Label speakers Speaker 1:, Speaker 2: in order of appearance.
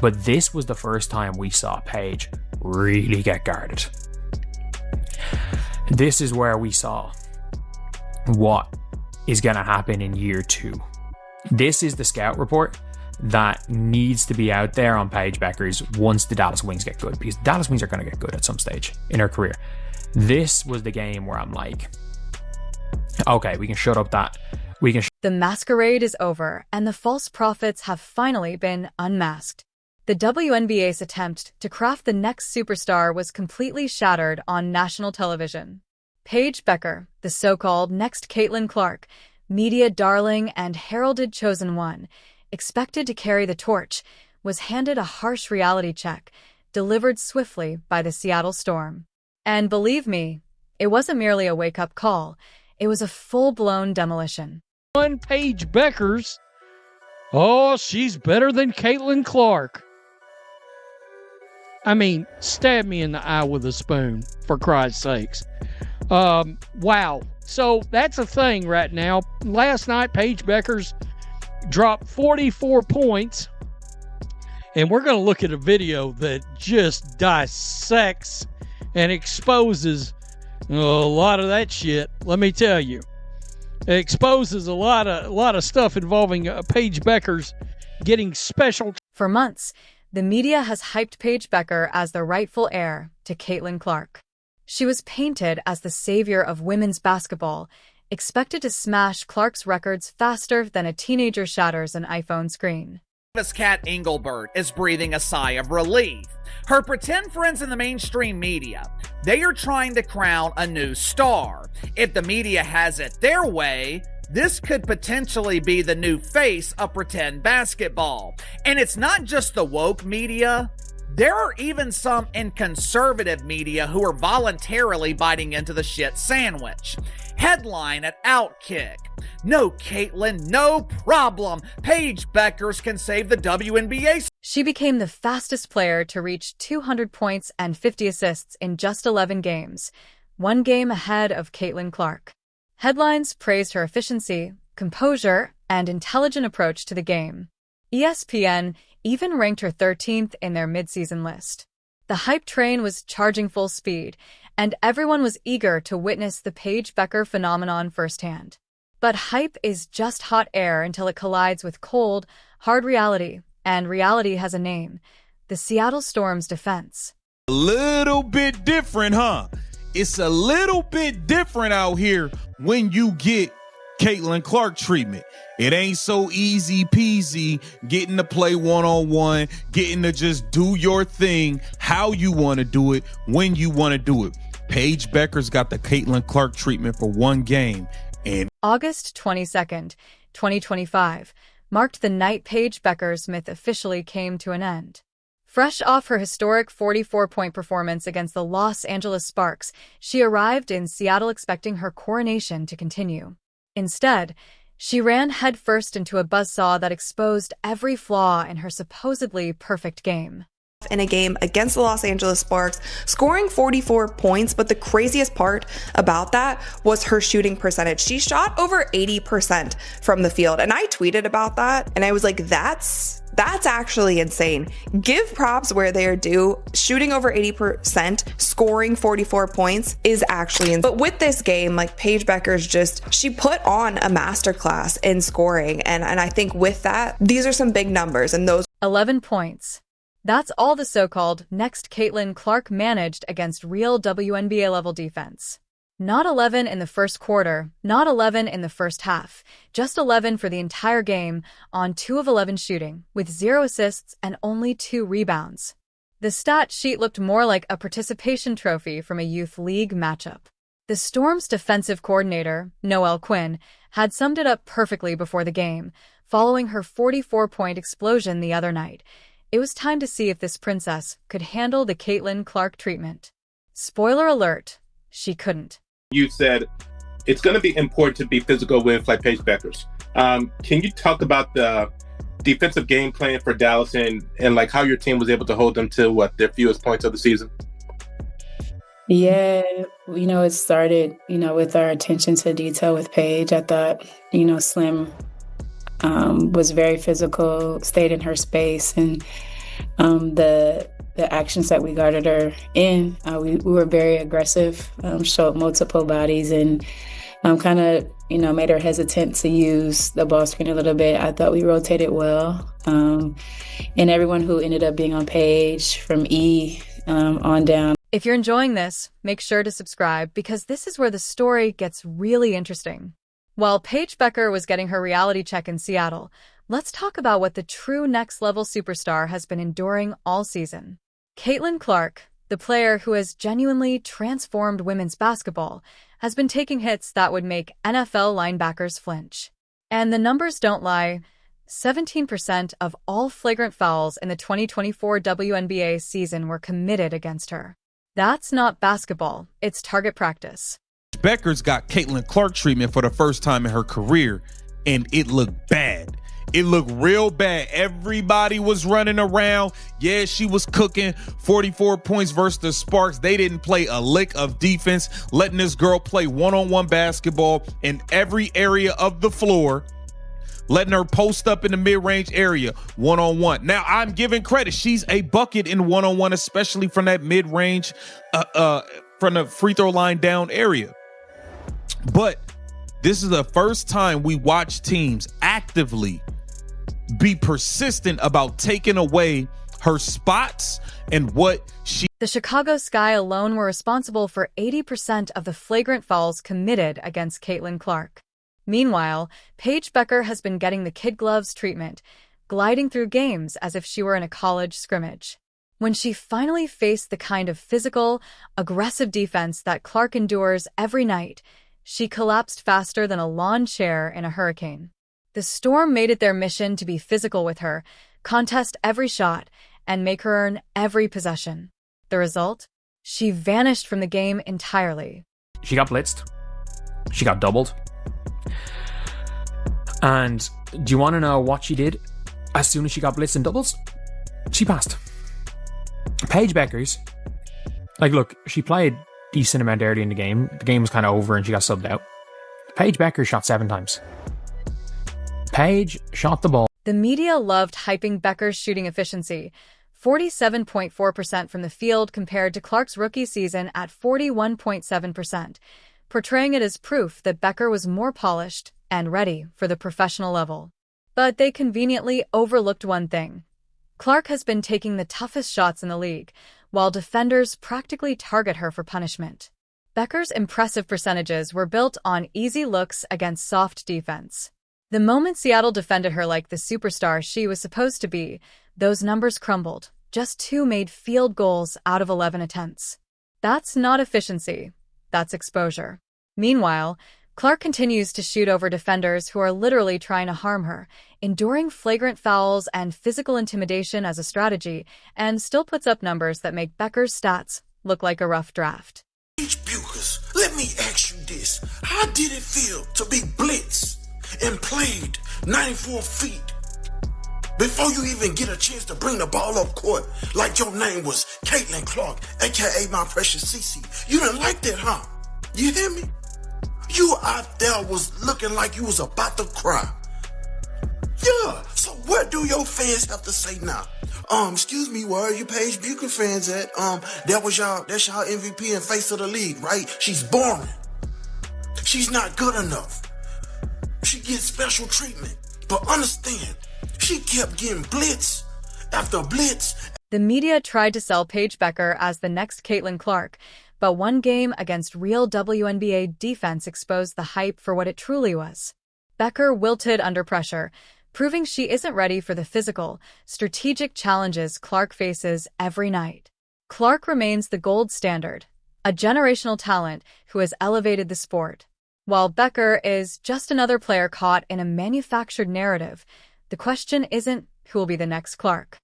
Speaker 1: But this was the first time we saw Paige really get guarded. This is where we saw what is going to happen in year 2. This is the scout report that needs to be out there on Paige Becker's once the Dallas Wings get good, because Dallas Wings are going to get good at some stage in her career. This was the game where I'm like, okay, we can shut up that.
Speaker 2: The masquerade is over, and the false prophets have finally been unmasked. The WNBA's attempt to craft the next superstar was completely shattered on national television. Paige Becker, the so-called next Caitlyn Clark, media darling and heralded chosen one, expected to carry the torch, was handed a harsh reality check, delivered swiftly by the Seattle Storm. And believe me, it wasn't merely a wake-up call, it was a full-blown demolition.
Speaker 3: Paige Becker's, oh, she's better than Caitlyn Clark. I mean, stab me in the eye with a spoon, for Christ's sakes. Wow. So that's a thing right now. Last night, Paige Becker's dropped 44 points. And we're going to look at a video that just dissects and exposes a lot of that shit. Let me tell you. It exposes a lot of stuff involving Paige Becker's getting special.
Speaker 2: For months, the media has hyped Paige Becker as the rightful heir to Caitlyn Clark. She was painted as the savior of women's basketball, expected to smash Clark's records faster than a teenager shatters an iPhone screen.
Speaker 4: Kat Engelbert is breathing a sigh of relief. Her pretend friends in the mainstream media, they are trying to crown a new star. If the media has it their way, this could potentially be the new face of pretend basketball. And it's not just the woke media. There are even some in conservative media who are voluntarily biting into the shit sandwich. Headline at Outkick: "No Caitlyn, no problem. Paige Beckers can save the WNBA."
Speaker 2: She became the fastest player to reach 200 points and 50 assists in just 11 games, one game ahead of Caitlyn Clark. Headlines praised her efficiency, composure, and intelligent approach to the game. ESPN even ranked her 13th in their midseason list. The hype train was charging full speed, and everyone was eager to witness the Paige Becker phenomenon firsthand. But hype is just hot air until it collides with cold, hard reality, and reality has a name: the Seattle Storm's defense.
Speaker 5: A little bit different, huh? It's a little bit different out here when you get Caitlyn Clark treatment. It ain't so easy peasy getting to play one-on-one, getting to just do your thing how you want to do it, when you want to do it. Paige Becker's got the Caitlyn Clark treatment for one game. And
Speaker 2: August 22nd, 2025, marked the night Paige Becker's myth officially came to an end. Fresh off her historic 44-point performance against the Los Angeles Sparks, she arrived in Seattle expecting her coronation to continue. Instead, she ran headfirst into a buzzsaw that exposed every flaw in her supposedly perfect game.
Speaker 6: In a game against the Los Angeles Sparks, scoring 44 points, but the craziest part about that was her shooting percentage. She shot over 80% from the field, and I tweeted about that, and I was like, that's actually insane. Give props where they are due. Shooting over 80%, scoring 44 points is actually insane. But with this game, like, Paige Becker's she put on a masterclass in scoring, and I think with that, these are some big numbers, and those
Speaker 2: 11 points. That's all the so-called next Caitlyn Clark managed against real WNBA-level defense. Not 11 in the first quarter, not 11 in the first half, just 11 for the entire game on 2 of 11 shooting, with 0 assists and only 2 rebounds. The stat sheet looked more like a participation trophy from a youth league matchup. The Storm's defensive coordinator, Noelle Quinn, had summed it up perfectly before the game, following her 44-point explosion the other night. It was time to see if this princess could handle the Caitlyn Clark treatment. Spoiler alert, she couldn't.
Speaker 7: You said it's going to be important to be physical with like Paige Beckers. Can you talk about the defensive game plan for Dallas and like how your team was able to hold them to their fewest points of the season?
Speaker 8: Yeah, it started, with our attention to detail with Paige. I thought, Slim was very physical, stayed in her space, and The actions that we guarded her in, we were very aggressive, showed multiple bodies, and kind of, made her hesitant to use the ball screen a little bit. I thought we rotated well. And everyone who ended up being on Paige from E on down.
Speaker 2: If you're enjoying this, make sure to subscribe because this is where the story gets really interesting. While Paige Becker was getting her reality check in Seattle, let's talk about what the true next-level superstar has been enduring all season. Caitlyn Clark, the player who has genuinely transformed women's basketball, has been taking hits that would make NFL linebackers flinch. And the numbers don't lie. 17% of all flagrant fouls in the 2024 WNBA season were committed against her. That's not basketball, it's target practice.
Speaker 5: Becker's got Caitlyn Clark treatment for the first time in her career, and it looked bad. It looked real bad. Everybody was running around. Yeah, she was cooking 44 points versus the Sparks. They didn't play a lick of defense, letting this girl play one-on-one basketball in every area of the floor, letting her post up in the mid-range area one-on-one. Now, I'm giving credit. She's a bucket in one-on-one, especially from that mid-range, from the free throw line down area. But this is the first time we watch teams actively be persistent about taking away her spots and what she...
Speaker 2: The Chicago Sky alone were responsible for 80% of the flagrant fouls committed against Caitlyn Clark. Meanwhile, Paige Becker has been getting the kid gloves treatment, gliding through games as if she were in a college scrimmage. When she finally faced the kind of physical, aggressive defense that Clark endures every night, she collapsed faster than a lawn chair in a hurricane. The Storm made it their mission to be physical with her, contest every shot, and make her earn every possession. The result? She vanished from the game entirely.
Speaker 1: She got blitzed. She got doubled. And do you want to know what she did as soon as she got blitzed and doubles? She passed. Paige Becker's, look, she played decent amount early in the game. The game was kind of over and she got subbed out. Paige Becker shot 7 times. Paige shot the ball.
Speaker 2: The media loved hyping Becker's shooting efficiency, 47.4% from the field compared to Clark's rookie season at 41.7%, portraying it as proof that Becker was more polished and ready for the professional level. But they conveniently overlooked one thing. Clark has been taking the toughest shots in the league, while defenders practically target her for punishment. Becker's impressive percentages were built on easy looks against soft defense. The moment Seattle defended her like the superstar she was supposed to be, those numbers crumbled. Just 2 made field goals out of 11 attempts. That's not efficiency. That's exposure. Meanwhile, Clark continues to shoot over defenders who are literally trying to harm her, enduring flagrant fouls and physical intimidation as a strategy, and still puts up numbers that make Becker's stats look like a rough draft.
Speaker 9: Paige Becker, let me ask you this. How did it feel to be blitzed and played 94 feet before you even get a chance to bring the ball up court like your name was Caitlyn Clark, a.k.a. my precious Cece? You didn't like that, huh? You hear me? You out there was looking like you was about to cry. Yeah, so what do your fans have to say now? Excuse me, where are you Paige Becker fans at? That's y'all MVP and face of the league, right? She's boring. She's not good enough. She gets special treatment. But understand, she kept getting blitz after blitz.
Speaker 2: The media tried to sell Paige Becker as the next Caitlyn Clark, but one game against real WNBA defense exposed the hype for what it truly was. Becker wilted under pressure, proving she isn't ready for the physical, strategic challenges Clark faces every night. Clark remains the gold standard, a generational talent who has elevated the sport. While Becker is just another player caught in a manufactured narrative, the question isn't who will be the next Clark.